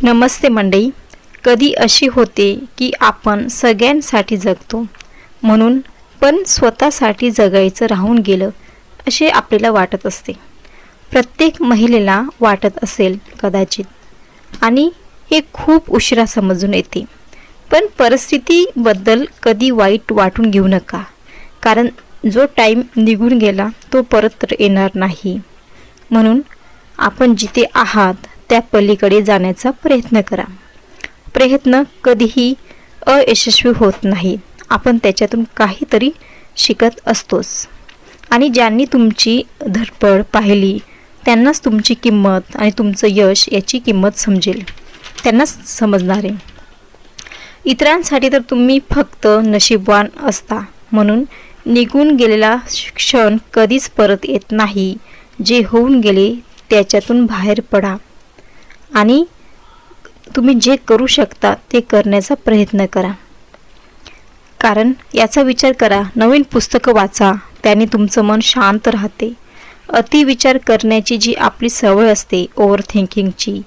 नमस्ते मंडळी. कधी अशी होते की आपण सगळ्यांसाठी जगतो म्हणून पण स्वतःसाठी जगायचं राहून गेलं असे आपल्याला वाटत असते. प्रत्येक महिलेला वाटत असेल कदाचित, आणि हे खूप उशिरा समजून येते. पण परिस्थितीबद्दल कधी वाईट वाटून घेऊ नका, कारण जो टाईम निघून गेला तो परत येणार नाही. म्हणून आपण जिथे आहात त्या पलीकडे जाण्याचा प्रयत्न करा. प्रयत्न कधीही अयशस्वी होत नाही. आपण त्याच्यातून काहीतरी शिकत असतोच. आणि ज्यांनी तुमची धडपड पाहिली त्यांनाच तुमची किंमत आणि तुमचं यश याची किंमत समजेल, त्यांनाच समजणार आहे. इतरांसाठी तर तुम्ही फक्त नशीबवान असता. म्हणून निघून गेलेला क्षण कधीच परत येत नाही. जे होऊन गेले त्याच्यातून बाहेर पडा आणि तुम्ही जे करू शकता ते करण्याचा प्रयत्न करा. कारण याचा विचार करा, नवीन पुस्तकं वाचा, त्याने तुमचं मन शांत राहते. अतिविचार करण्याची जी आपली सवय असते, ओव्हर थिंकिंगची,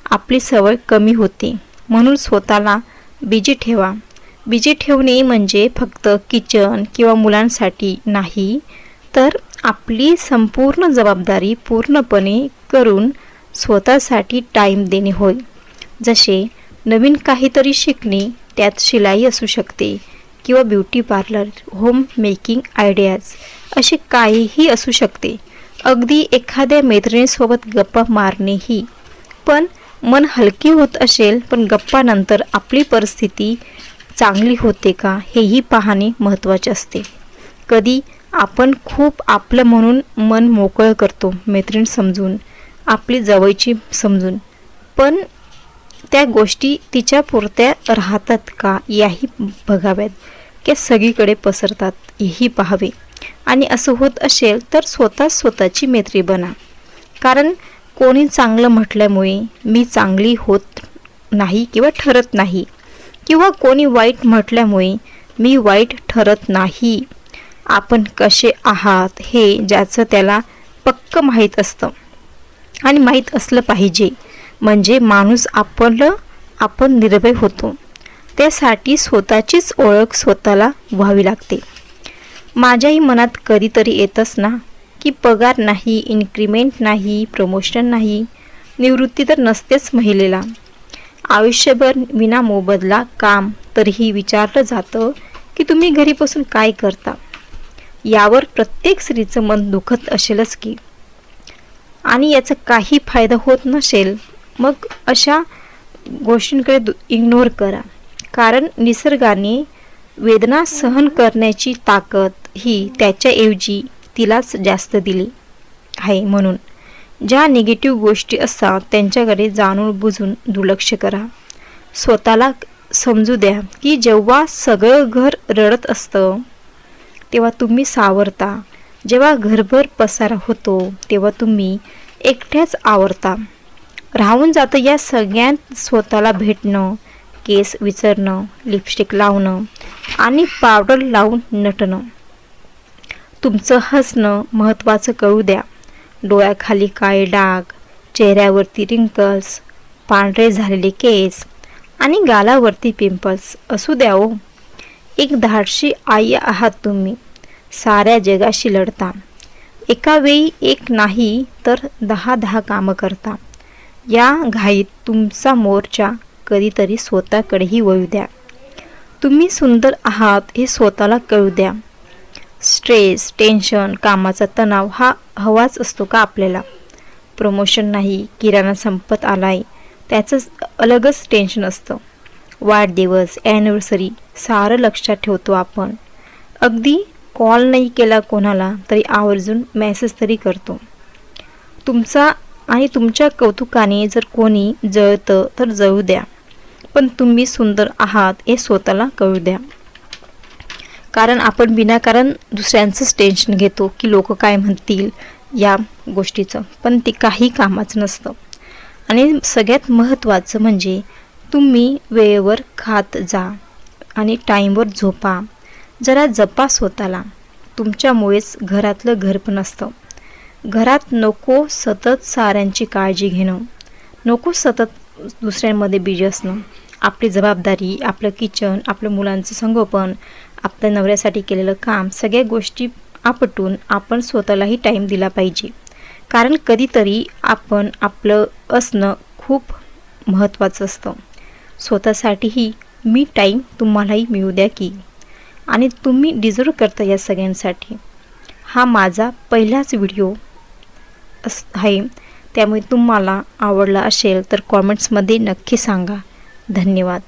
आपली सवय कमी होते. म्हणून स्वतःला बिझी ठेवा. बिझी ठेवणे म्हणजे फक्त किचन किंवा मुलांसाठी नाही, तर आपली संपूर्ण जबाबदारी पूर्णपणे करून स्वतःसाठी टाईम देणे होय. जसे नवीन काहीतरी शिकणे, त्यात शिलाई असू शकते किंवा beauty parlour, home making ideas, असे काहीही असू शकते. अगदी एखाद्या मैत्रिणीसोबत गप्पा मारणेही. पण मन हलके होत असेल, पण गप्पानंतर आपली परिस्थिती चांगली होते का हेही पाहणे महत्त्वाचे असते. कधी आपण खूप आपलं म्हणून मन मोकळं करतो, मैत्रीण समजून, आपली जवळची समजून, पण त्या गोष्टी तिच्या पुरत्या राहतात का याही बघाव्यात, की सगळीकडे पसरतात हेही पाहावे. आणि असं होत असेल तर स्वतःची मैत्री बना. कारण कोणी चांगलं म्हटल्यामुळे मी चांगली होत नाही किंवा ठरत नाही, किंवा कोणी वाईट म्हटल्यामुळे मी वाईट ठरत नाही. आपण कसे आहात हे ज्याचं त्याला पक्क माहीत असतं, आणि माहीत असलं पाहिजे. म्हणजे माणूस आपण निर्भय होतो. त्यासाठी स्वतःचीच ओळख स्वतःला व्हावी लागते. माझ्याही मनात कधीतरी येतच ना, की पगार नाही, इन्क्रिमेंट नाही, प्रमोशन नाही, निवृत्ती तर नसतेच महिलेला, आयुष्यभर विना मोबदला काम. तरीही विचारलं जातं की तुम्ही घरी बसून काय करता. यावर प्रत्येक स्त्रीचं मन दुखत असेलच की. आणि याचा काही फायदा होत नसेल, मग अशा गोष्टींकडे इग्नोर करा. कारण निसर्गाने वेदना सहन करण्याची ताकद ही त्याच्याऐवजी तिलाच जास्त दिली आहे. म्हणून ज्या निगेटिव्ह गोष्टी असतात त्यांच्याकडे जाणून बुजून दुर्लक्ष करा. स्वतःला समजू द्या की जेव्हा सगळं घर रडत असतं तेव्हा तुम्ही सावरता. जेव्हा घरभर पसारा होतो तेव्हा तुम्ही एकट्याच आवरता. राहून जातं या सगळ्यात स्वतःला भेटणं, केस विचारणं, लिपस्टिक लावणं आणि पावडर लावून नटणं. तुमचं हसणं महत्त्वाचं कळू द्या. डोळ्याखाली काळे डाग, चेहऱ्यावरती रिंकल्स, पांढरे झालेले केस आणि गालावरती पिंपल्स असू द्या हो. एक धाडशी आई आहात तुम्ही. साऱ्या जगाशी लढता. एका वेळी एक नाही तर 10 कामं करता. या घाईत तुमचा मोर्चा कधीतरी स्वतःकडेही वळू द्या. तुम्ही सुंदर आहात हे स्वतःला कळू द्या. स्ट्रेस, टेन्शन, कामाचा तणाव हा हवाच असतो का आपल्याला? प्रमोशन नाही, किराणा संपत आलाय, त्याचं अलगच टेन्शन असतं. वाढदिवस, ॲनिव्हर्सरी सारं लक्षात ठेवतो आपण. अगदी कॉल नाही केला कोणाला तरी आवर्जून मेसेज तरी करतो. तुमच्या कौतुकाने जर कोणी जळतं तर जळू द्या, पण तुम्ही सुंदर आहात हे स्वतःला कळू द्या. कारण आपण विनाकारण दुसऱ्यांचंच टेन्शन घेतो की लोक काय म्हणतील या गोष्टीचं, पण ते काही कामाचं नसतं. आणि सगळ्यात महत्त्वाचं म्हणजे तुम्ही वेळेवर खात जा आणि टाईमवर झोपा. जरा जपा स्वतःला. तुमच्यामुळेच घरातलं घर पण असतं. घरात नको सतत साऱ्यांची काळजी घेणं, नको सतत दुसऱ्यांमध्ये बिझी असणं, आपली जबाबदारी, आपलं किचन, आपलं मुलांचं संगोपन, आपल्या नवऱ्यासाठी केलेलं काम, सगळ्या गोष्टी आपटून आपण स्वतःलाही टाईम दिला पाहिजे. कारण कधीतरी आपण आपलं असणं खूप महत्त्वाचं असतं. स्वतःसाठीही मी टाईम तुम्हालाही मिळू द्या की, आणि तुम्ही डिझर्व करता या सगळ्यांसाठी. हा माझा पहिलाच व्हिडिओ आहे, त्यामुळे तुम्हाला आवडला असेल तर कॉमेंट्समध्ये नक्की सांगा. धन्यवाद.